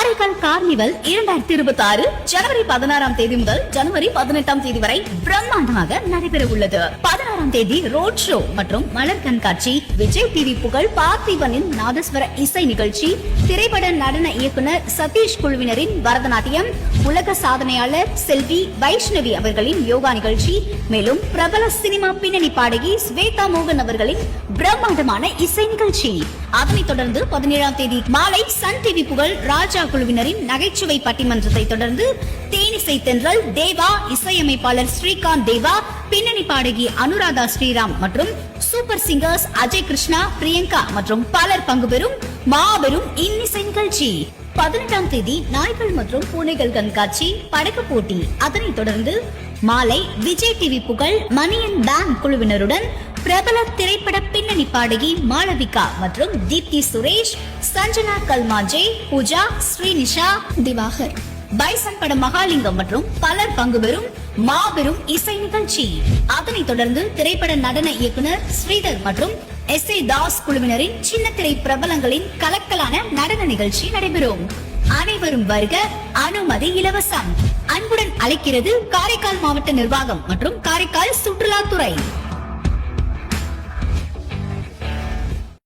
Karaikal carnival 2026 ஜனவரி 16ஆம் தேதி முதல் ஜனவரி 18ஆம் தேதி வரை பிரம்மாண்டமாக நடைபெற உள்ளது. 16ஆம் தேதி ரோட் ஷோ மற்றும் மலர் கண்காட்சி, விஜய் டிவி புகழ் பார்த்திபனின் நாதஸ்வர இசை நிகழ்ச்சி, திரைப்பட நடன இயக்குனர் சதீஷ் குழுவினரின் பரதநாட்டியம், உலக சாதனையாளர் செல்வி வைஷ்ணவி அவர்களின் யோகா நிகழ்ச்சி, மேலும் பிரபல சினிமா பின்னணி பாடகி ஸ்வேதா மோகன் அவர்களின் பிரம்மாண்டமான இசை நிகழ்ச்சி. அதனைத் தொடர்ந்து 17ஆம் தேதி மாலை சன் டிவி புகழ் ராஜா குழுவினரின் நகைச்சுவை பட்டிமன்றத்தை தொடர்ந்து தேனிசை தென்றல் தேவா, இசையமைப்பாளர் ஸ்ரீகாந்த் தேவா, பின்னணி பாடகி அனுராதா ஸ்ரீராம் மற்றும் சூப்பர் சிங்கர்ஸ் அஜய் கிருஷ்ணா, பிரியங்கா மற்றும் பலர் பங்கு பெறும் மாபெரும் இன்னிசை நிகழ்ச்சி. 18ஆம் தேதி நாய்கள் மற்றும் பூனைகள் கண்காட்சி, படகு போட்டி. அதனைத் தொடர்ந்து மாலை விஜய் டிவி புகழ் மணியன் பேங்க் குழுவினருடன் பிரபல திரைப்பட பின்னணி பாடகி மாளவிகா மற்றும் தீப்தி சுரேஷ், சஞ்சனா கல்மாஜே, பூஜா, ஸ்ரீனிஷா, திவாகர், பைசன் பட மகாலிங்கம் மற்றும் பலர் பங்கு பெறும் மாபெரும் இசை நிகழ்ச்சி. அதனைத் தொடர்ந்து திரைப்பட நடன இயக்குனர் ஸ்ரீதர் மற்றும் எஸ்.ஏ. தாஸ் குழுவினரின் சின்ன திரை பிரபலங்களின் கலக்கலான நடன நிகழ்ச்சி நடைபெறும். அனைவரும் வருக, அனுமதி இலவசம். அன்புடன் அழைக்கிறது காரைக்கால் மாவட்ட நிர்வாகம் மற்றும் காரைக்கால் சுற்றுலாத்துறை.